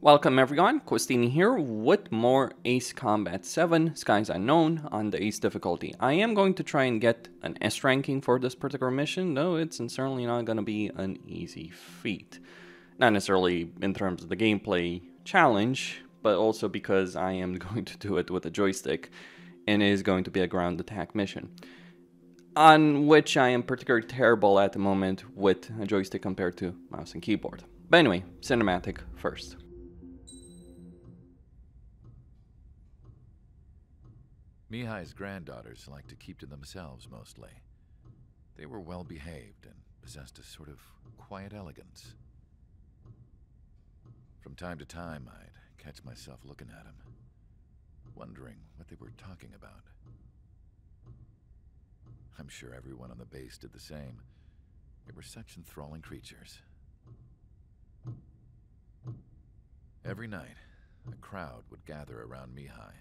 Welcome everyone, Questini here with more Ace Combat 7 Skies Unknown on the Ace difficulty. I am going to try and get an S ranking for this particular mission, though it's certainly not going to be an easy feat. Not necessarily in terms of the gameplay challenge, but also because I am going to do it with a joystick and it is going to be a ground attack mission, on which I am particularly terrible at the moment with a joystick compared to mouse and keyboard. But anyway, cinematic first. Mihai's granddaughters liked to keep to themselves mostly. They were well behaved and possessed a sort of quiet elegance. From time to time, I'd catch myself looking at them, wondering what they were talking about. I'm sure everyone on the base did the same. They were such enthralling creatures. Every night, a crowd would gather around Mihai.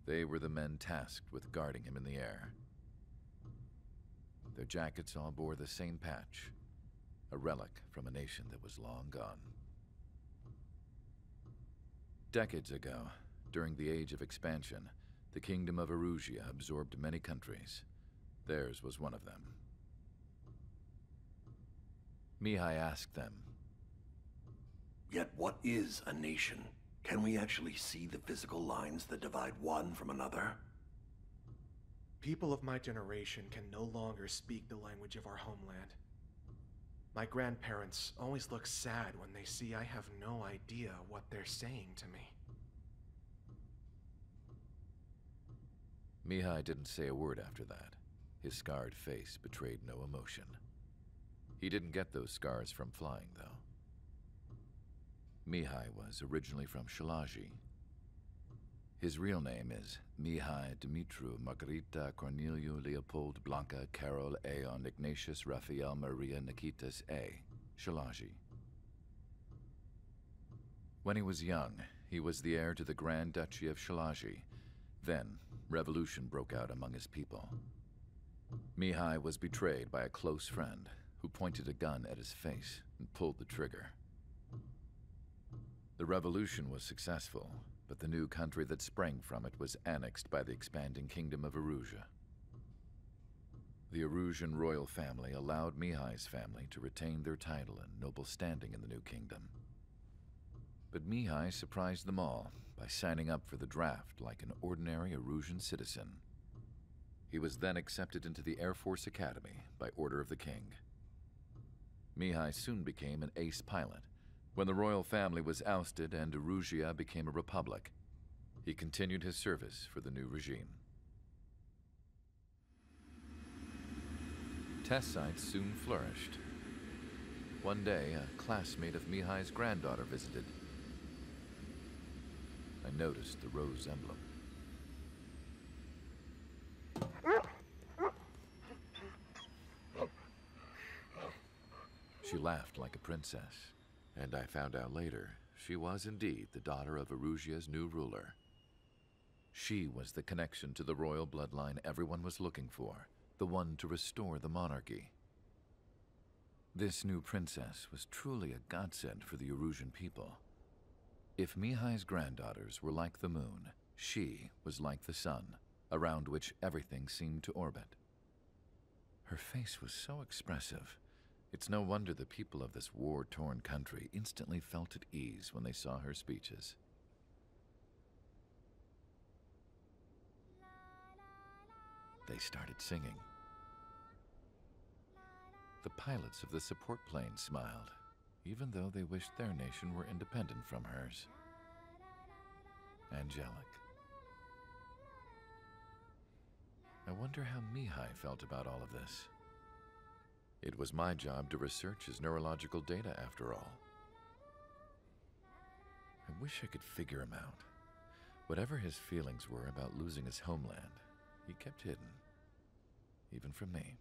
They were the men tasked with guarding him in the air. Their jackets all bore the same patch, a relic from a nation that was long gone. Decades ago, during the Age of Expansion, the Kingdom of Erusia absorbed many countries. Theirs was one of them. Mihai asked them, "Yet what is a nation? Can we actually see the physical lines that divide one from another?" People of my generation can no longer speak the language of our homeland. My grandparents always look sad when they see I have no idea what they're saying to me. Mihai didn't say a word after that. His scarred face betrayed no emotion. He didn't get those scars from flying, though. Mihai was originally from Shalaji. His real name is Mihai Dumitru Margarita Corneliu Leopold Blanca Carol Aeon Ignatius Raphael Maria Nikitas A. Shalaji. When he was young, he was the heir to the Grand Duchy of Shalaji. Then, revolution broke out among his people. Mihai was betrayed by a close friend who pointed a gun at his face and pulled the trigger. The revolution was successful, but the new country that sprang from it was annexed by the expanding Kingdom of Erusia. The Erusian royal family allowed Mihai's family to retain their title and noble standing in the new kingdom. But Mihai surprised them all by signing up for the draft like an ordinary Erusian citizen. He was then accepted into the Air Force Academy by order of the king. Mihai soon became an ace pilot. When the royal family was ousted and Erusia became a republic, he continued his service for the new regime. Test sites soon flourished. One day, a classmate of Mihai's granddaughter visited. I noticed the rose emblem. She laughed like a princess. And I found out later, she was indeed the daughter of Erusia's new ruler. She was the connection to the royal bloodline everyone was looking for, the one to restore the monarchy. This new princess was truly a godsend for the Erusian people. If Mihai's granddaughters were like the moon, she was like the sun, around which everything seemed to orbit. Her face was so expressive. It's no wonder the people of this war-torn country instantly felt at ease when they saw her speeches. They started singing. The pilots of the support plane smiled, even though they wished their nation were independent from hers. Angelic. I wonder how Mihai felt about all of this. It was my job to research his neurological data, after all. I wish I could figure him out. Whatever his feelings were about losing his homeland, he kept hidden, even from me.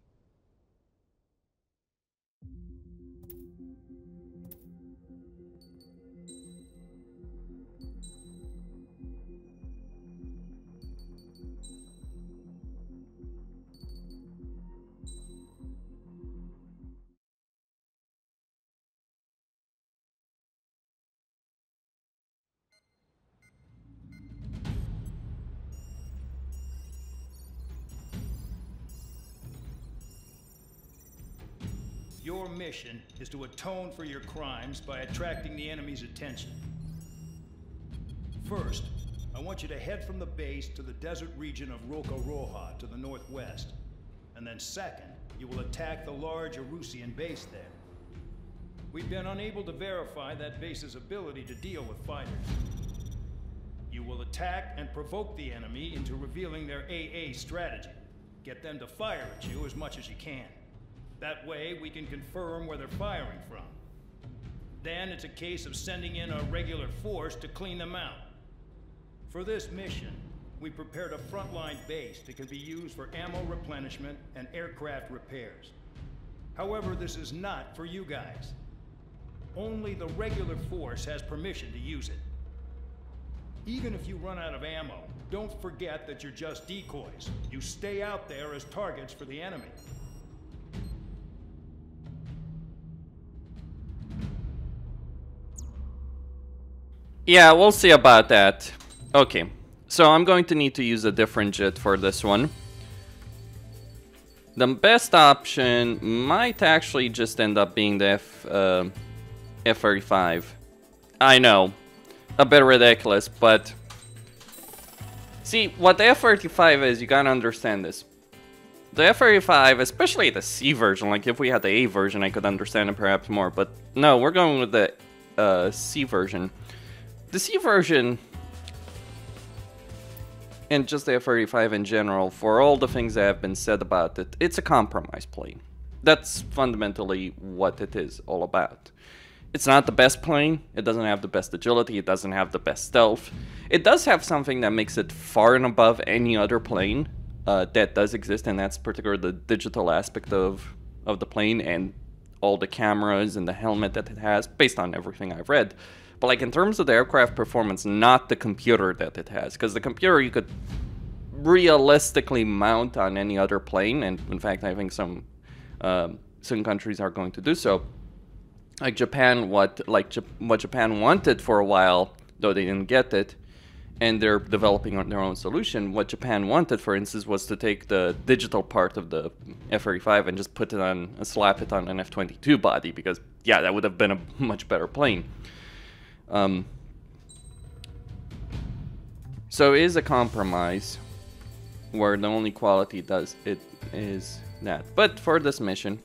Your mission is to atone for your crimes by attracting the enemy's attention. First, I want you to head from the base to the desert region of Roca-Roja to the northwest. And then second, you will attack the large Erusian base there. We've been unable to verify that base's ability to deal with fighters. You will attack and provoke the enemy into revealing their AA strategy. Get them to fire at you as much as you can. That way, we can confirm where they're firing from. Then it's a case of sending in a regular force to clean them out. For this mission, we prepared a frontline base that can be used for ammo replenishment and aircraft repairs. However, this is not for you guys. Only the regular force has permission to use it. Even if you run out of ammo, don't forget that you're just decoys. You stay out there as targets for the enemy. Yeah, we'll see about that. Okay, so I'm going to need to use a different jet for this one. The best option might actually just end up being the F-35. I know, a bit ridiculous, but... See, what the F-35 is, you gotta understand this. The F-35, especially the C version, like if we had the A version I could understand it perhaps more, but no, we're going with the C version. The C version, and just the F-35 in general, for all the things that have been said about it, it's a compromise plane. That's fundamentally what it is all about. It's not the best plane, it doesn't have the best agility, it doesn't have the best stealth. It does have something that makes it far and above any other plane that does exist, and that's particularly the digital aspect of the plane and all the cameras and the helmet that it has, based on everything I've read. But like in terms of the aircraft performance, not the computer that it has, because the computer you could realistically mount on any other plane, and in fact I think some countries are going to do so. Like Japan, what Japan wanted for a while, though they didn't get it, and they're developing their own solution. What Japan wanted, for instance, was to take the digital part of the F-35 and just put it on, slap it on an F-22 body, because yeah, that would have been a much better plane. So it is a compromise where the only quality does it is that. But for this mission,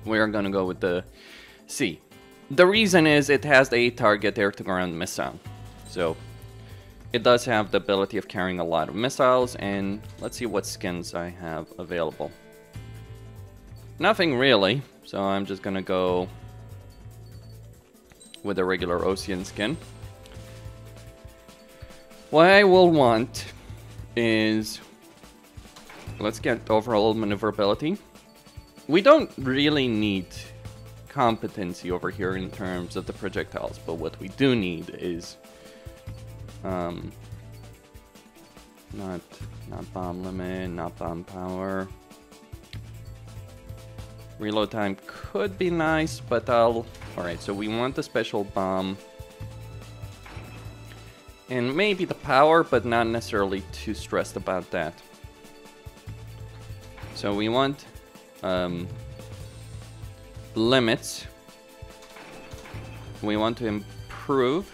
we are going to go with the C. The reason is it has the 8-target air-to-ground missile. So it does have the ability of carrying a lot of missiles, and let's see what skins I have available. Nothing really, so I'm just going to go with a regular Ocean skin. What I will want is, let's get overall maneuverability. We don't really need competency over here in terms of the projectiles, but what we do need is not bomb limit, not bomb power. Reload time could be nice, but alright, so we want the special bomb. And maybe the power, but not necessarily too stressed about that. So we want limits. We want to improve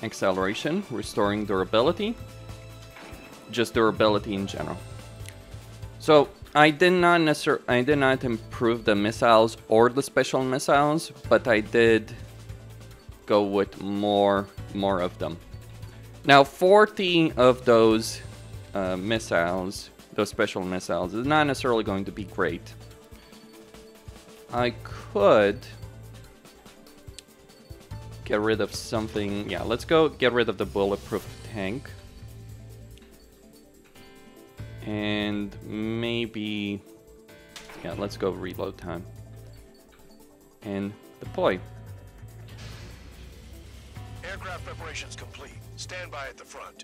acceleration, restoring durability, just durability in general. So I did not improve the missiles or the special missiles, but I did go with more of them. Now 40 of those missiles, those special missiles, is not necessarily going to be great. I could get rid of something. Yeah, let's go get rid of the bulletproof tank. And maybe, yeah, let's go reload time. And deploy. Aircraft preparations complete. Stand by at the front.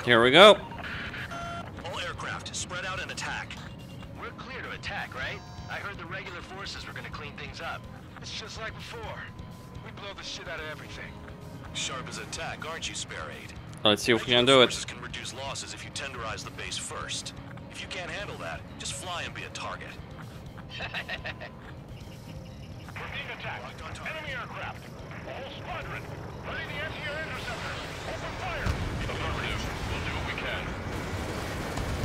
Here we go. All aircraft, spread out and attack. We're clear to attack, right? I heard the regular forces were gonna clean things up. It's just like before. We blow the shit out of everything. Sharp as a tack, aren't you, Spare 8? Let's see if we can do it. Forces can reduce losses if you tenderize the base first. If you can't handle that, just fly and be a target. We're being attacked. Enemy aircraft. A whole squadron. Ready the anti-air interceptors. Open fire. Affirmative. We'll do what we can.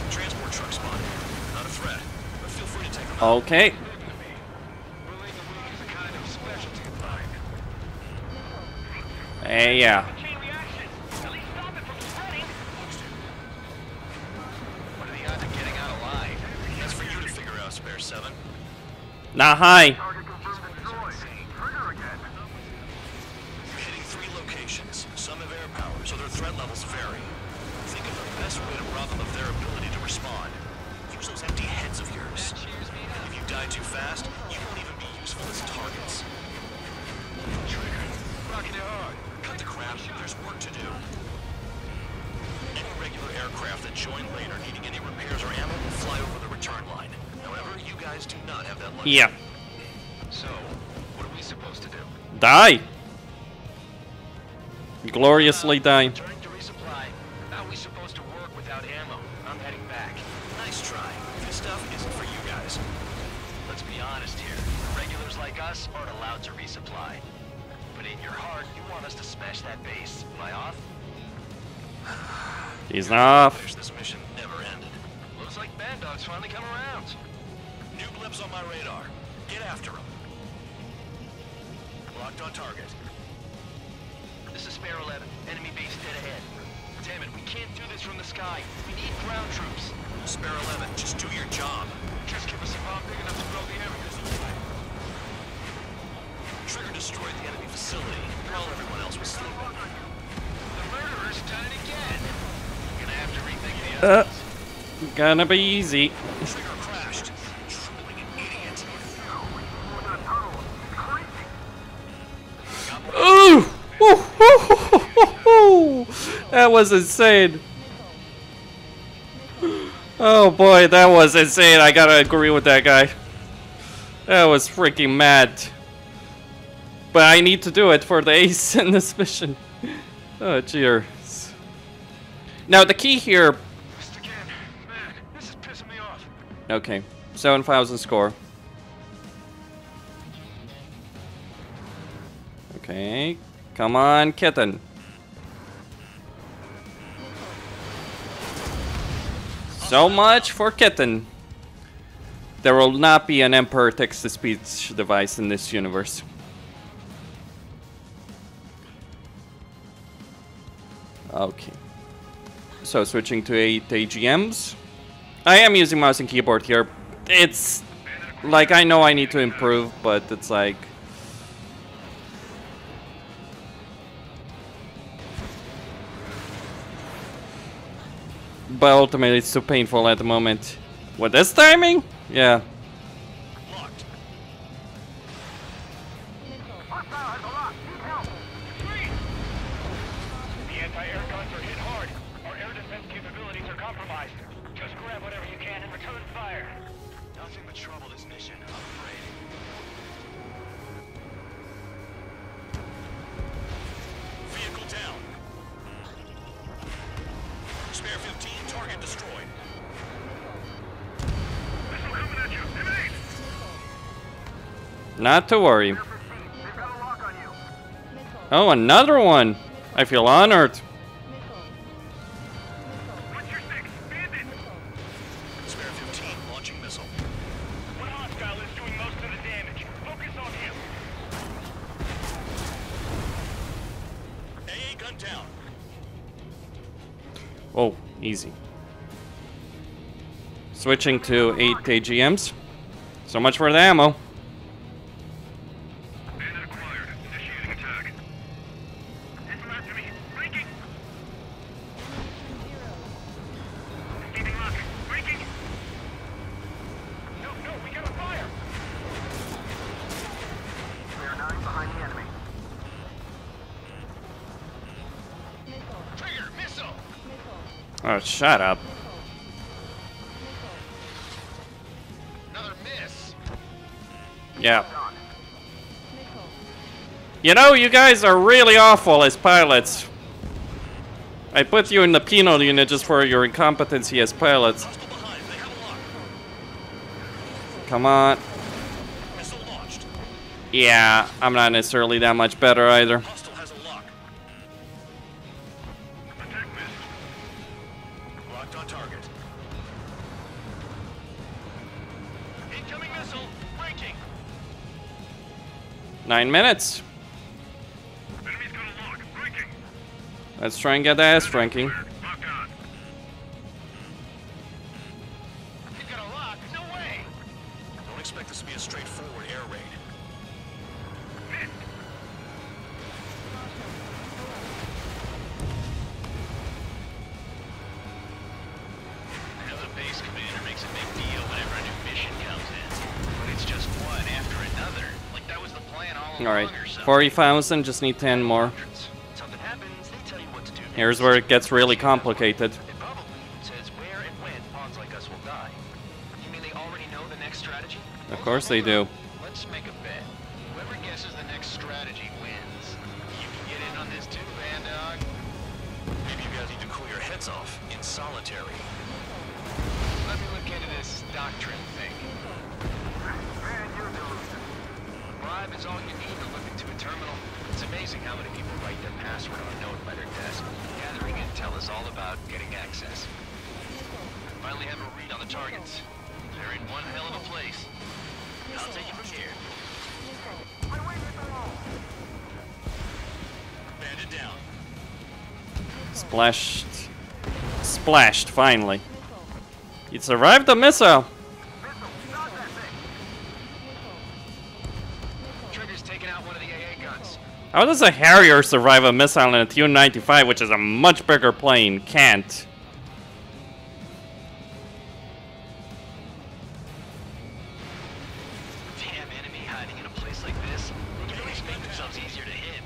Transport truck spotted. Not a threat, but feel free to take them out. Okay. Bullying the weak is a kind of specialty of mine. Yeah. Chain reaction. At least stop it from spreading. What are the odds of getting out alive? That's for you to figure out, Spare 7. Not high. Target confirmed destroyed. Trigger again. You're hitting 3 locations. Some have air power, so their threat levels vary. Think of the best way to rob them of their ability to respond. Use those empty heads of yours. If you die too fast, you won't even be useful as targets. Trigger. Rocking it hard. Cut the crap, there's work to do. Any regular aircraft that join later needing any repairs or ammo will fly over the return line. However, you guys do not have that luxury. Yeah. So, what are we supposed to do? Die. Gloriously die. Turning to resupply. How are we supposed to work without ammo? I'm heading back. Nice try. This stuff isn't for you guys. Let's be honest here. Regulars like us aren't allowed to resupply. But in your heart, you want us to smash that base. Am I off? He's off. Wish this mission never ended. Looks like Bad Dog's finally come around. New blips on my radar. Get after them. Locked on target. This is Spare 11. Enemy base dead ahead. Damn it, we can't do this from the sky. We need ground troops. Spare 11, just do your job. Just give us a bomb big enough to blow the area. Trigger destroyed the enemy facility while everyone else was sleeping. The murderer's done it again. Gonna have to rethink the odds. Gonna be easy. Trigger crashed. Truly an idiot. Ooh! Ooh! That was insane. Oh boy, that was insane. I gotta agree with that guy. That was freaking mad. But I need to do it for the ace in this mission. Oh, cheers. Now the key here. Missed again. Man, this is pissing me off. Okay, 7,000 score. Okay, come on, kitten. So much for kitten. There will not be an Emperor text-to-speech device in this universe. Okay. So switching to 8 AGMs. I am using mouse and keyboard here. It's like, I know I need to improve, but it's like... But ultimately it's too painful at the moment. With this timing? Yeah. Locked. The anti-air guns are hit hard. Our air defense capabilities are compromised. Just grab whatever you can and return fire. Nothing but trouble this mission, I'm afraid. Vehicle down. Spare 15, target destroyed. Missile coming at you. Evade! Not to worry. They've got a lock on you. Oh, another one. I feel honored. What's your six? Bandit! Spare 15, launching missile. One hostile is doing most of the damage. Focus on him. AA gun down. Oh, easy. Switching to 8 AGMs. So much for the ammo. Bandit acquired. Initiating attack. Missile after me. Breaking! Keeping lock. Breaking! No, we got a fire! We are 9 behind the enemy. Trigger! Missile! Oh, shut up. Another miss! Yeah. You know, you guys are really awful as pilots. I put you in the penal unit just for your incompetency as pilots. Come on. Yeah, I'm not necessarily that much better either. Locked on target. Incoming missile. Breaking. 9 minutes. Enemy's got a lock. Breaking. Let's try and get the S ranking. Locked on. You've got a lock? No way. Don't expect this to be a straightforward air raid. I know the base commander makes a big deal whenever a new mission comes in, but it's just one after another. Like that was the plan all along. Alright, Or something. 40,000, just need 10 more. Something happens, they tell you what to do. Here's where it gets really complicated. It probably says where and when pawns like us will die. You mean they already know the next strategy? Of course they do. Let's make a bet. Whoever guesses the next strategy wins. You can get in on this too, Van Dog. Maybe you guys need to cool your heads off in solitary. Let me look into this doctrine thing. Bribe is all you need to look into a terminal. It's amazing how many people write their password on a note by their desk. Gathering intel is all about getting access. Finally have a read on the targets. They're in one hell of a place. I'll take it from here. Banded down. Splashed. Splashed, finally. It survived the missile. Trigger's taking out one of the AA guns. How does a Harrier survive a missile in a Tu-95, which is a much bigger plane? Can't. Damn enemy hiding in a place like this. They always make themselves easier to hit.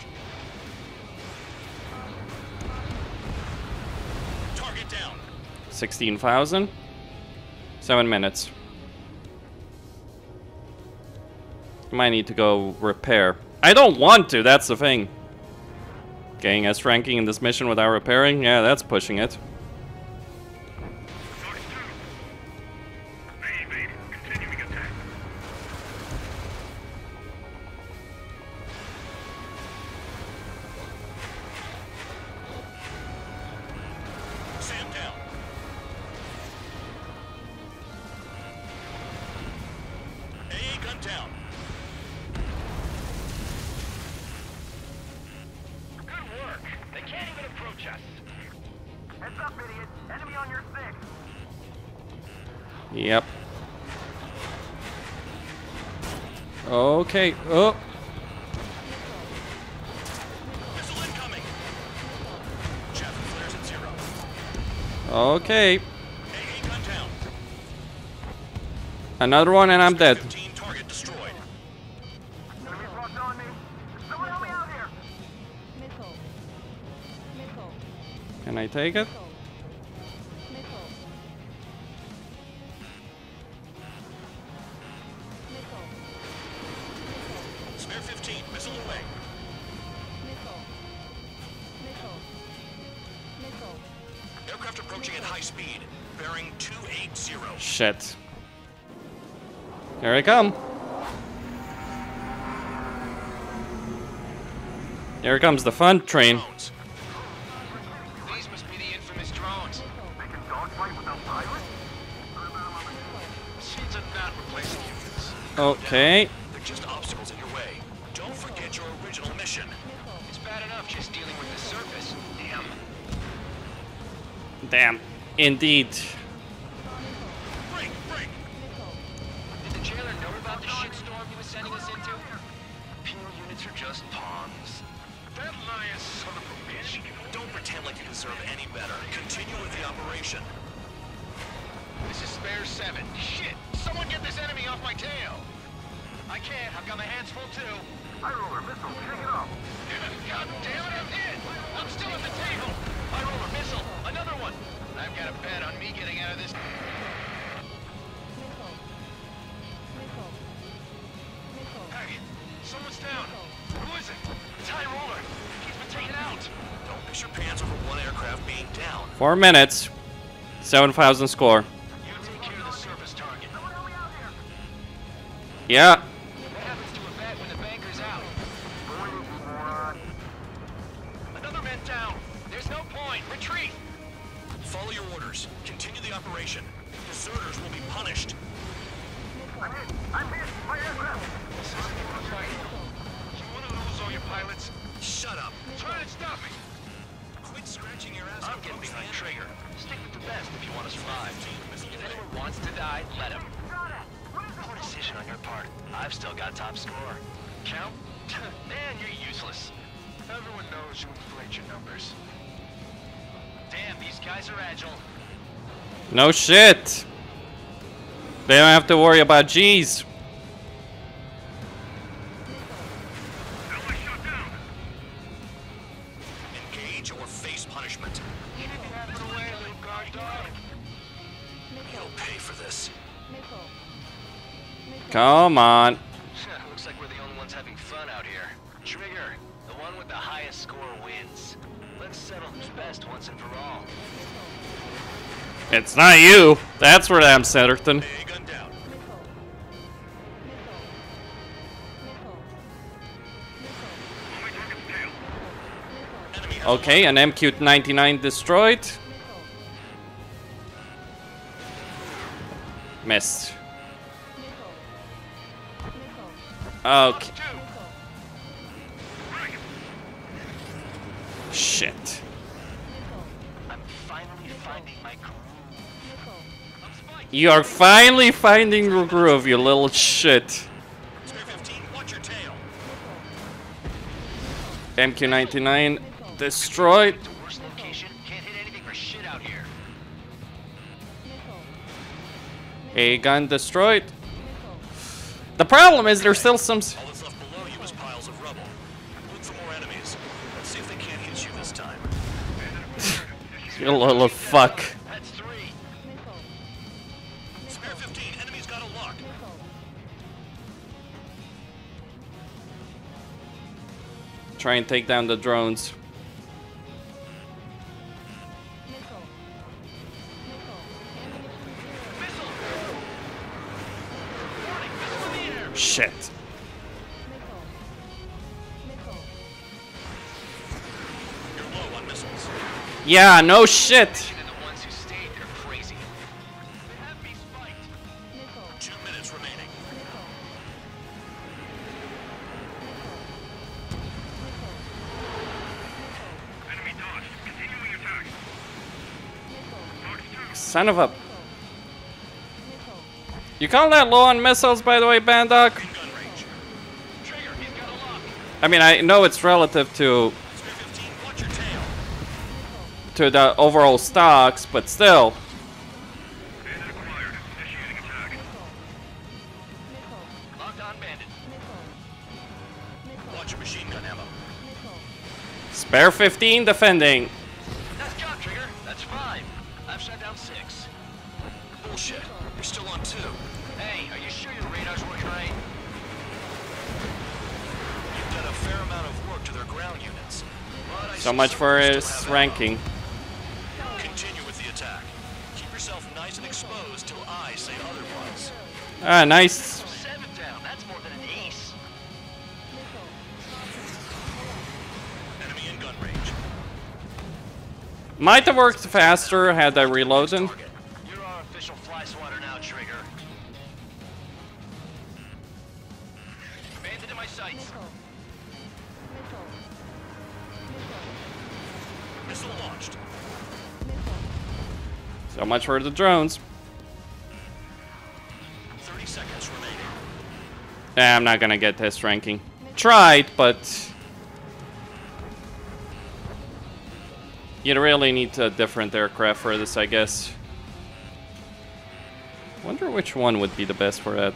Target down. 16,000. 7 minutes. Might need to go repair. I don't want to, that's the thing. Getting S ranking in this mission without repairing? Yeah, that's pushing it. Continuing attack. Sam down. AA gun down. Good work. They can't even approach us. Heads up, idiot. Enemy on your six. Yep. Okay. Oh. Missile incoming. Chaffin flares at 0. Okay. AA gun down. Another one and I'm dead. 15 target destroyed. Enemy's locked on me. Someone help me out here. Can I take it? Spare 15. Missile away. Aircraft approaching at high speed. Bearing 280. Shit. Here I come. Here comes the fun train. Drones. These must be the infamous drones. They can dogfight without pilots? Shields are not replacing humans. Okay. They're just obstacles in your way. Don't forget your original mission. It's bad enough just dealing with the surface. Damn. Damn. Indeed. Break, break. Did the jailer know about the shitstorm he was sending us into? Penal units are just pawns. That lying son of a bitch. Don't pretend like you deserve any better. Continue with the operation. This is spare 7. Shit! Someone get this enemy off my tail! I can't. I've got my hands full too. High roller missile. Shake it off. God damn it, I'm hit! I'm still at the table! I roll a missile. Another one. I've got a bet on me getting out of this. Hackett, someone's down. Who is it? chance over one aircraft being down. 4 minutes. 7,000 score. You take care of the surface target. Yeah. What happens to a bat when the banker's out? Another man down. There's no point. Retreat. Follow your orders. Continue the operation. Deserters will be punished. I'm hit. My aircraft. This isn't a fight. You want to lose all your pilots? Shut up. Try to stop me. Quit scratching your ass. I'm getting behind trigger. Stick with the best if you want to survive. If anyone wants to die, let him. Poor decision on your part. I've still got top score. Count? Man, you're useless. Everyone knows you inflate your numbers. Damn, these guys are agile. No shit. They don't have to worry about G's. Engage or face punishment. Keep your habit away, little guard dog. You'll pay for this. Come on. Looks like we're the only ones having fun out here. Trigger, the one with the highest score wins. Let's settle who's best once and for all. It's not you. That's where I'm certain. A gun down. Enemy has Okay, an MQ-99 destroyed. Missed. Okay. Shit. I'm finally finding my groove. You are finally finding your groove, you little shit. Spare 15, watch your tail. MQ-99 destroyed. It's the worst location. Can't hit anything for shit out here. A gun destroyed. The problem is there's still some... All that's left below you is piles of rubble. Look for more enemies. Let's see if they can't hit you this time. You little fuck. That's 3. Spare 15, enemies got a lock. Try and take down the drones. Shit. You're low on missiles. Yeah, no shit. They're the ones who stayed. They're crazy. They have me spiked. 2 minutes remaining. Enemy dodged. Continuing attack. Son of a... You call that low on missiles, by the way, Bandok? Gun range. Trigger, he's got a lock. I mean, I know it's relative to Spare 15, watch your tail. the overall stocks, but still. Bandit acquired. Initiating attack. Locked on bandit. Watch your machine gun ammo. Spare 15 defending. Nice job, Trigger. That's 5. I've shut down 6. Bullshit. You're still on 2. Hey, are you sure your radar's working right? You've done a fair amount of work to their ground units. But I So much for still his have ammo. ranking. Continue with the attack. Keep yourself nice and exposed till I say otherwise. Ah, nice. 7 down. That's more than an ace. Enemy in gun range. Might have worked faster had I reloaded. Target. You're our official fly swatter now, Trigger. Bandit in my sights. Missile launched. So much for the drones. 30 seconds remaining. I'm not gonna get this ranking. Tried, but... You'd really need a different aircraft for this, I guess. Wonder which one would be the best for that.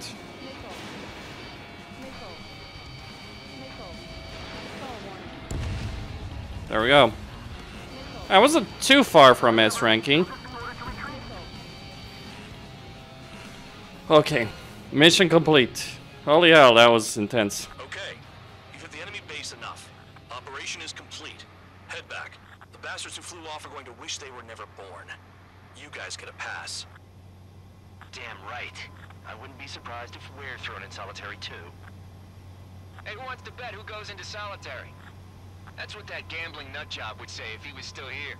There we go. I wasn't too far from S ranking. Okay, mission complete. Holy hell, that was intense. Okay. You've hit the enemy base enough. Operation is complete. Head back. The bastards who flew off are going to wish they were never born. You guys get a pass. Damn right. I wouldn't be surprised if we're thrown in solitary too. Hey, who wants to bet who goes into solitary? That's what that gambling nutjob would say if he was still here.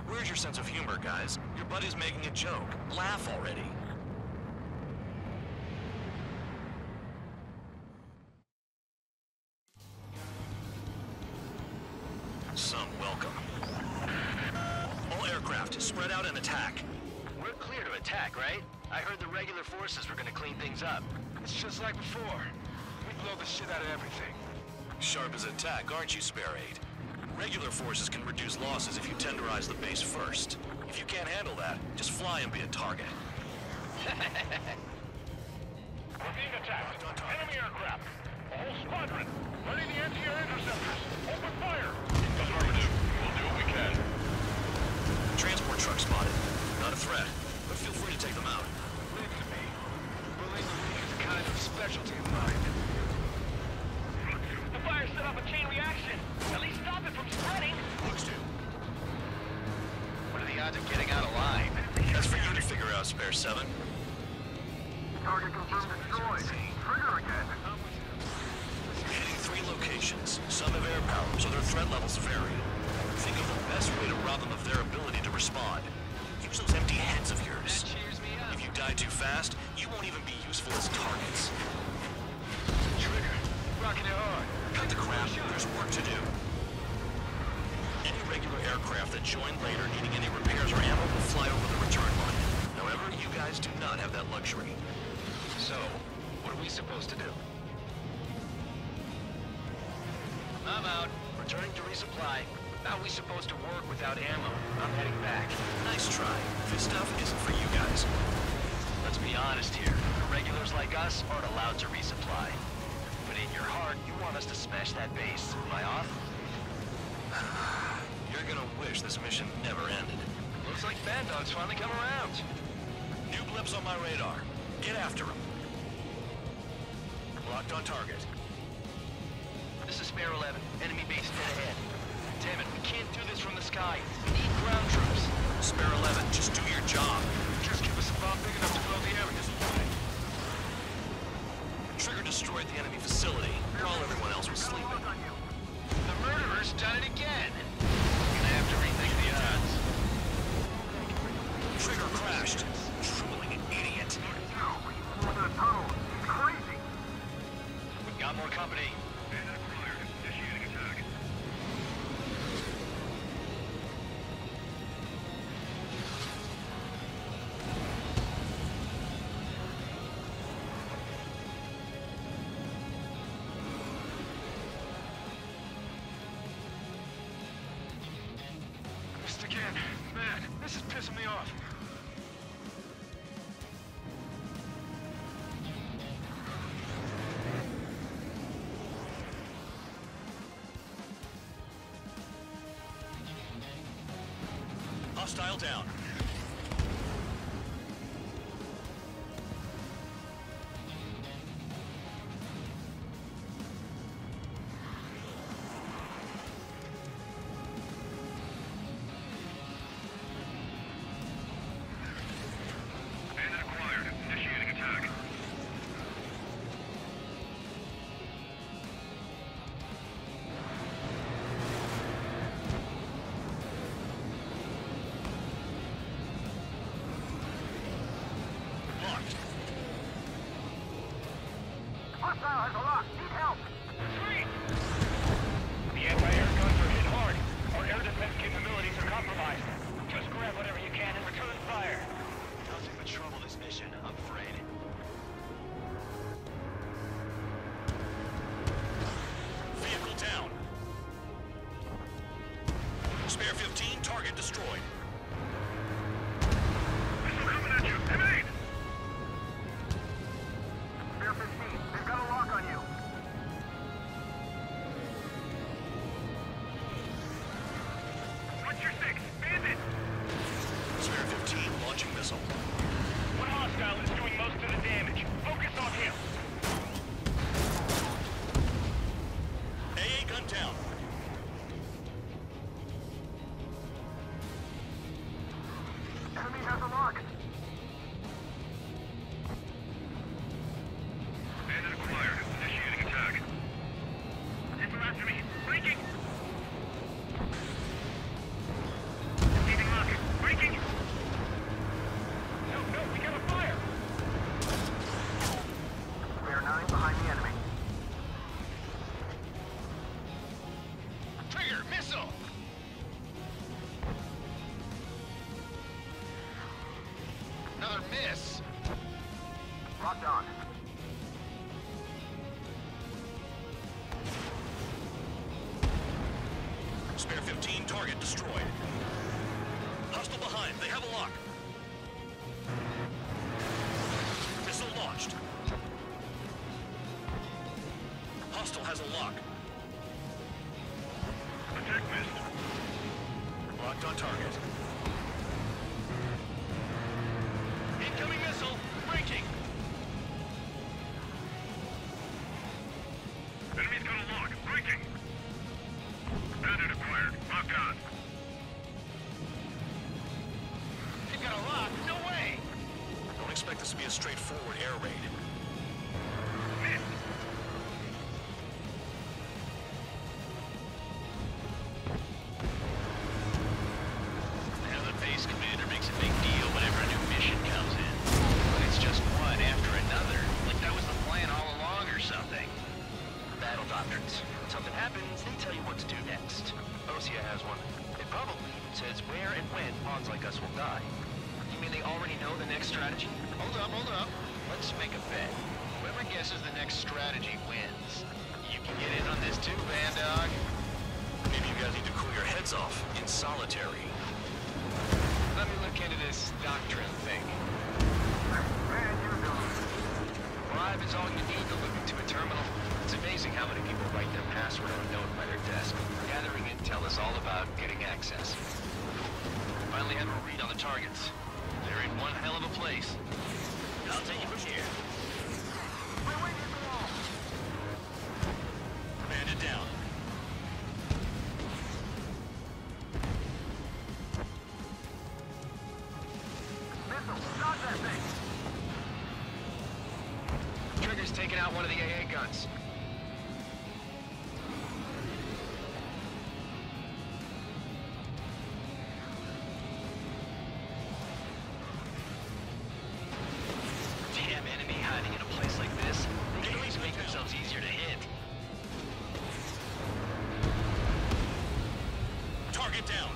Where's your sense of humor, guys? Your buddy's making a joke. Laugh already. Some welcome. All aircraft, spread out and attack. We're clear to attack, right? I heard the regular forces were gonna clean things up. It's just like before. We blow the shit out of everything. Sharp as attack, aren't you, Spare 8? Regular forces can reduce losses if you tenderize the base first. If you can't handle that, just fly and be a target. We're being attacked. Enemy aircraft. A whole squadron. Ready the anti-air interceptors. Open fire. Affirmative. We'll do what we can. Transport truck spotted. Not a threat, but feel free to take them out. Leave it to me. Bullying the weak is a kind of specialty of mine. The fire set off a chain reaction. At least stop it from spreading. Looks to. What are the odds of getting out alive? That's for you to figure out, Spare 7. Target confirmed destroyed. Trigger again. Hitting 3 locations. Some have air power, so their threat levels vary. Think of the best way to rob them of their ability to respond. Use those empty heads of yours. That cheers me up. If you die too fast, you won't even be useful as targets. Trigger. Rocking it hard. Cut the crap. There's work to do. Any regular aircraft that join later needing any repairs or ammo will fly over the return line. However, you guys do not have that luxury. So, what are we supposed to do? I'm out. Returning to resupply. How are we supposed to work without ammo? I'm heading back. Nice try. This stuff isn't for you guys. Let's be honest here. The regulars like us aren't allowed to resupply. But in your heart, you want us to smash that base. Am I off? You're gonna wish this mission never ended. Looks like Bandog's finally come around. New blips on my radar. Get after them. Locked on target. This is Spare 11. Enemy base dead ahead. Damn it, we can't do this from the sky. We need ground troops. Spare 11, just do your job. Just give us a bomb big enough to blow the areas away. Trigger destroyed the enemy facility while everyone else was sleeping. The murderer's done it again. Gonna have to rethink the odds. Trigger crashed. Drooling idiot. Into the tunnel. He's crazy. We've got more company. Initiating attack. Missed again. Man, this is pissing me off. Hostile down. Bandit acquired. Initiating attack. gun down. Enemy has a lock. Bandit acquired. Initiating attack. People after me. Breaking. Receiving lock. Breaking. No, we got a fire. We are 9 behind the enemy. Trigger, missile! Another miss. Locked on. Spare 15, target destroyed. Hostile behind, they have a lock. Missile launched. Hostile has a lock. Attack missed. Locked on target. Incoming missile. Breaking. Enemy's got a lock. Breaking. Bandit acquired. Locked on. They've got a lock. No way. Don't expect this to be a straightforward air raid. Missed. Now the base commander makes a big deal whenever a new mission comes in. But it's just one after another. Like that was the plan all along or something. Battle doctrines. When something happens, they tell you what to do next. Osia has one. It probably says where and when pawns like us will die. You mean they already know the next strategy? Hold up. Let's make a bet. Whoever guesses the next strategy wins. You can get in on this too, Vandog. Maybe you guys need to cool your heads off in solitary. Let me look into this doctrine thing. Man, you know. Rave is all you need to look into a terminal. It's amazing how many people write their password on a note by their desk. Gathering intel is all about getting access. Finally have a read on the targets. They're in one hell of a place. I'll take you from here. My wing is the wall. Bandit down. Missile. Shot that thing. Trigger's taking out one of the AA guns. Damn enemy hiding in a place like this. They can at least make themselves easier to hit. Target down.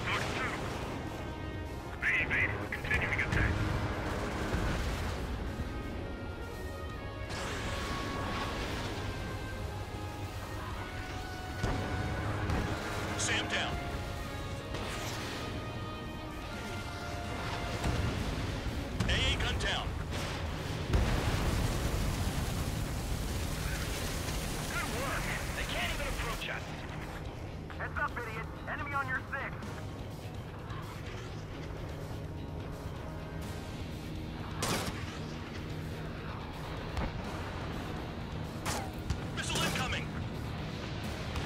Knocked 2. Rave, continuing attack. Sam down. AA gun down. Good work. They can't even approach us. Heads up, idiot. Enemy on your 6. Missile incoming.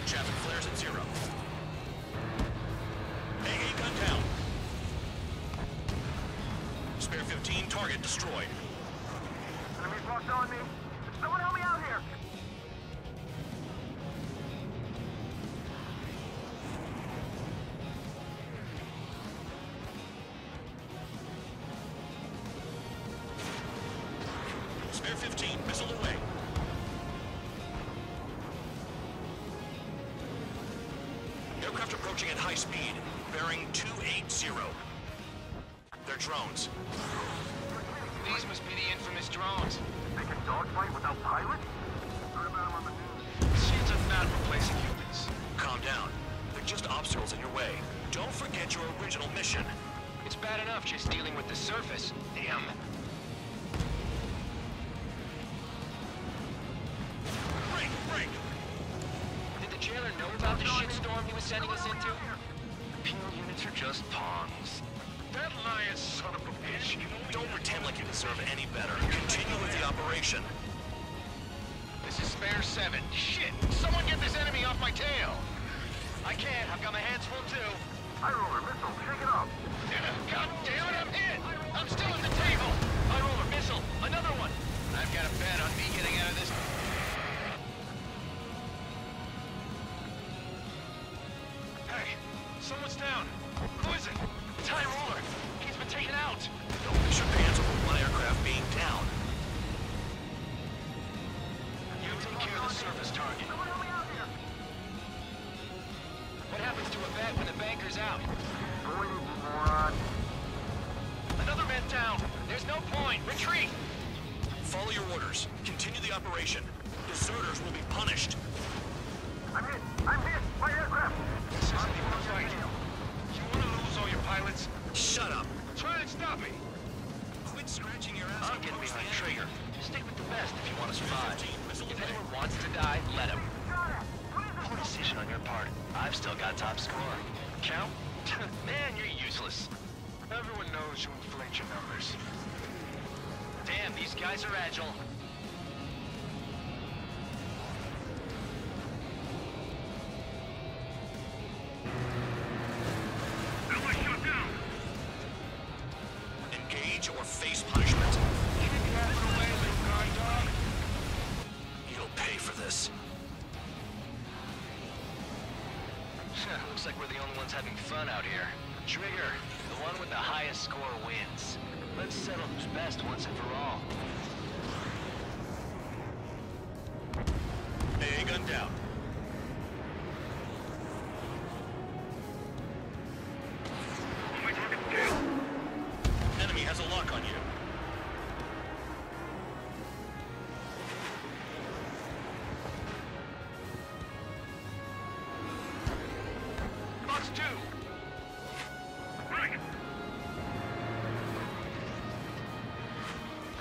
Traffic flares at 0. AA gun down. Spare 15, target destroyed. Enemy's locked on me. Someone help me out here. Spare 15, missile away. Aircraft approaching at high speed, bearing 280. They're drones. These must be the infamous drones. They can dogfight without pilots? Heard about them on the news. Machines are not replacing humans. Calm down. They're just obstacles in your way. Don't forget your original mission. It's bad enough just dealing with the surface. Damn. Break! the shitstorm he was sending us into? Penal units are just pawns. That lying son of a bitch. Don't pretend like you deserve any better. Continue with the operation. This is Spare 7. Shit! Someone get this enemy off my tail! I can't. I've got my hands full too. High roller missile, shake it up. God damn it, I'm hit! I'm still at the table! High roller missile, another one! I've got a bet on me getting out of this. Hey, someone's down. Who is it? It's High roller. He's been taken out. Don't miss your pants over one aircraft being down. You take care of the surface target. What happens to a bet when the banker's out? Another man down. There's no point. Retreat. Follow your orders. Continue the operation. Deserters will be punished. I'm hit. My aircraft. This isn't even a fight. You want to lose all your pilots? Shut up. Try and stop me. Quit scratching your ass. I'm and getting approach behind the enemy. trigger. Stick with the best if you want to survive. 15, If anyone wants to die, let him. Poor decision on your part. I've still got top score. Count? Man, you're useless. Everyone knows you inflate your numbers. Damn, these guys are agile. Ally shot down. Engage or face punishment. Keep laughing away, little guard dog. You'll pay for this. Looks like we're the only ones having fun out here. Trigger, the one with the highest score wins. Let's settle who's best once and for all. AA gun down. My target's tail. Enemy has a lock on you. Box 2! Right.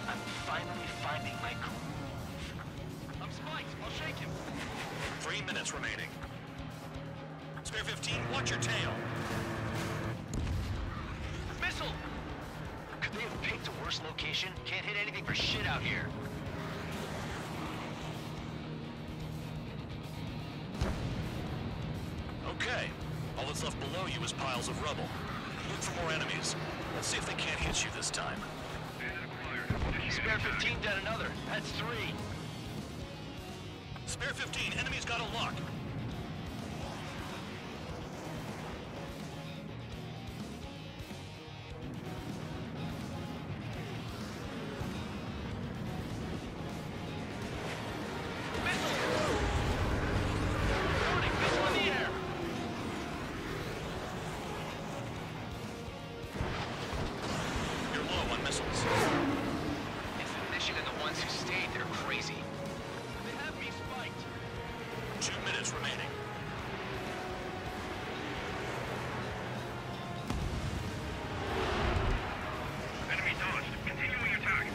I'm finally finding my groove. I'm spiked. I'll shake him. 3 minutes remaining. Spare 15, watch your tail. Missile! Could they have picked a worse location? Can't hit anything for shit out here. Okay. All that's left below you is piles of rubble. Look for more enemies. Let's see if they can't hit you this time. Spare 15 dead another. That's 3. Spare 15, enemy's got a lock. Warning, missile in the air! You're low on missiles. It's the mission and the ones who stayed there crazy. They have me spiked. 2 minutes remaining. Enemy dodged. Continuing attack.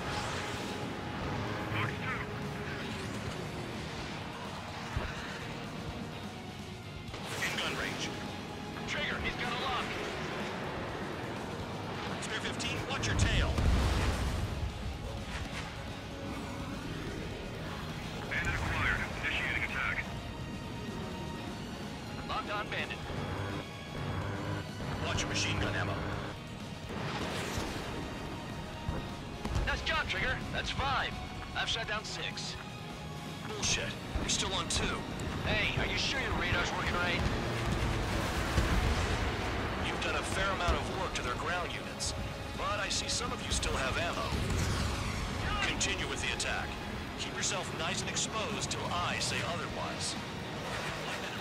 Box 2. In gun range. Trigger, he's got a lock. Spare 15, watch your tail. Bandit acquired. Initiating attack. Locked on bandit. Watch your machine gun ammo. Nice job, Trigger. That's 5. I've shot down 6. Bullshit. You're still on 2. Hey, are you sure your radar's working right? You've done a fair amount of work to their ground units, but I see some of you still have ammo. Continue with the attack. Keep yourself nice and exposed till I say otherwise.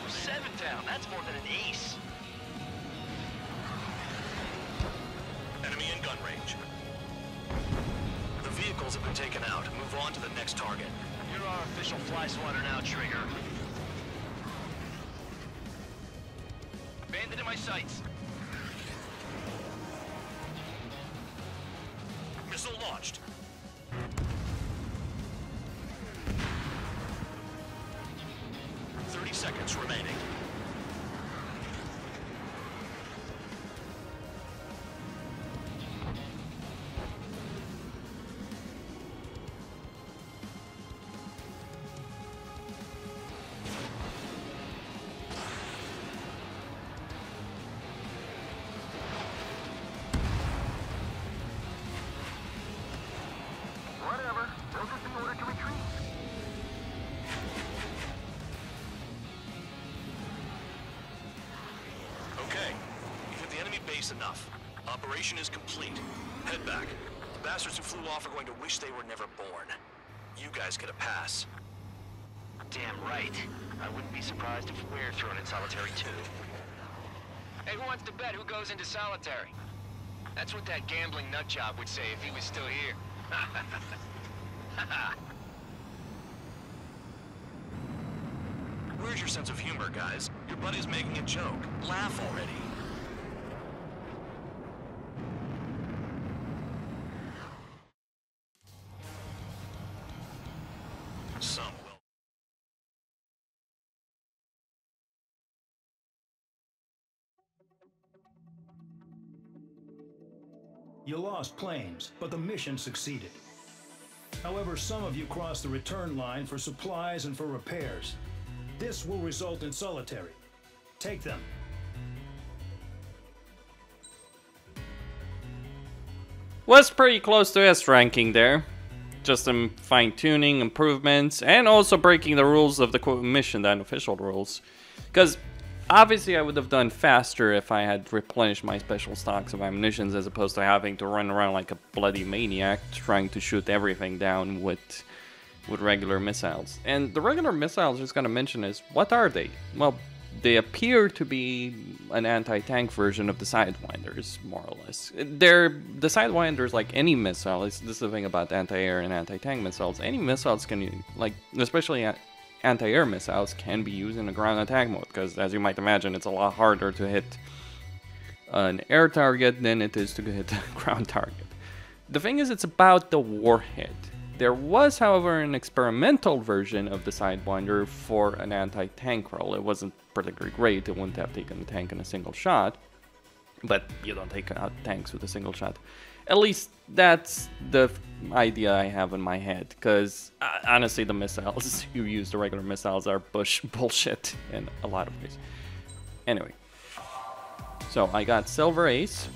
7 down. That's more than an ace. Enemy in gun range. The vehicles have been taken out. Move on to the next target. You're our official fly swatter now, Trigger. Bandit in my sights. Missile launched. "30 seconds remaining. base enough. Operation is complete. Head back. The bastards who flew off are going to wish they were never born. You guys get a pass. Damn right. I wouldn't be surprised if we're thrown in solitary too. Hey, who wants to bet who goes into solitary? That's what that gambling nutjob would say if he was still here. Where's your sense of humor, guys? Your buddy's making a joke. Laugh already. Some will. You lost planes, but the mission succeeded. However, some of you crossed the return line for supplies and for repairs. This will result in solitary. Take them. Was pretty close to S ranking there. Just some fine-tuning, improvements, and also breaking the rules of the mission, the unofficial rules. Because obviously I would have done faster if I had replenished my special stocks of ammunitions as opposed to having to run around like a bloody maniac trying to shoot everything down with regular missiles. And the regular missiles, just gonna mention, is what are they? Well, they appear to be an anti-tank version of the Sidewinders, more or less. The Sidewinders, like any missile, this is the thing about anti-air and anti-tank missiles. Any missiles can, like, especially anti-air missiles, can be used in a ground attack mode, because as you might imagine, it's a lot harder to hit an air target than it is to hit a ground target. The thing is, it's about the warhead. There was, however, an experimental version of the Sidewinder for an anti-tank role. It wasn't particularly great. It wouldn't have taken the tank in a single shot. But you don't take out tanks with a single shot. At least that's the idea I have in my head. Because honestly, the missiles you use, the regular missiles, are bullshit in a lot of ways. Anyway. So I got Silver Ace.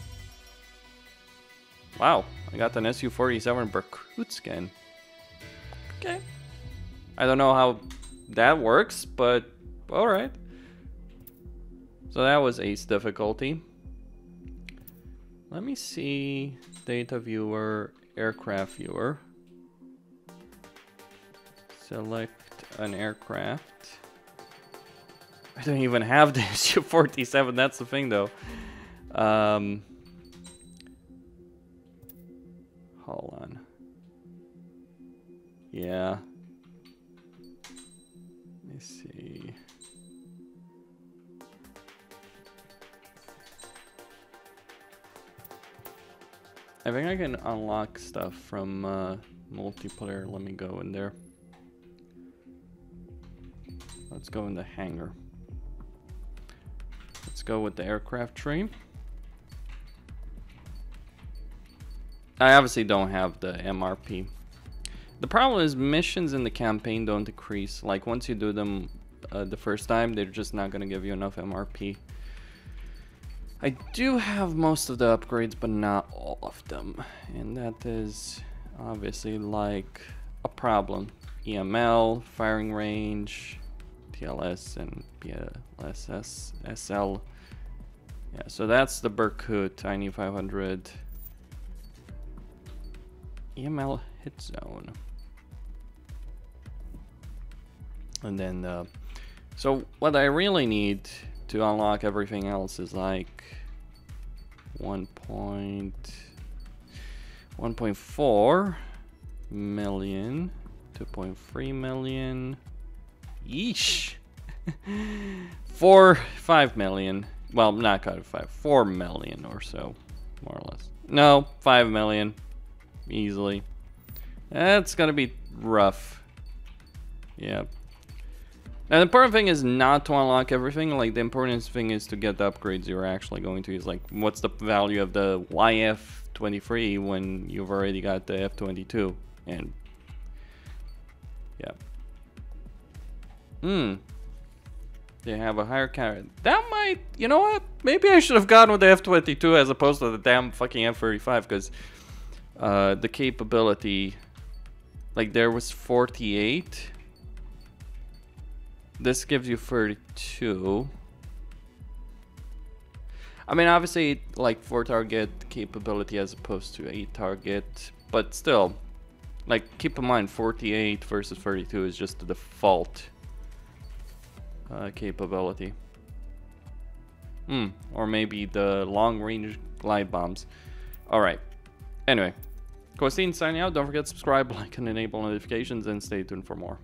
Wow. I got an Su-47 Berkut skin. Okay. I don't know how that works, but alright. So that was Ace difficulty. Let me see. Data viewer, aircraft viewer. Select an aircraft. I don't even have the Su-47, that's the thing though. Hold on. Yeah. Let me see. I think I can unlock stuff from multiplayer. Let me go in there. Let's go in the hangar. Let's go with the aircraft tree. I obviously don't have the MRP. The problem is missions in the campaign don't decrease. Like once you do them the first time, they're just not going to give you enough MRP. I do have most of the upgrades, but not all of them. And that is obviously like a problem. EML, firing range, TLS, and PLSS, SL. Yeah, so that's the Berkut, I need 500. EML hit zone. And then, so what I really need to unlock everything else is like 1.4 million, 2.3 million, yeesh, 5 million, well, not quite 4 million or so, more or less. No, 5 million, easily. That's gonna be rough. Yeah. Now the important thing is not to unlock everything. Like the important thing is to get the upgrades you're actually going to use. Like what's the value of the YF-23 when you've already got the F-22? And yeah. They have a higher carry. That might, you know what? Maybe I should have gone with the F-22 as opposed to the damn fucking F-35, because the capability, like there was 48. This gives you 32. I mean, obviously, like 4-target capability as opposed to 8-target, but still, like, keep in mind 48 versus 32 is just the default capability. Or maybe the long-range glide bombs. Alright. Anyway, Costin signing out. Don't forget to subscribe, like, and enable notifications, and stay tuned for more.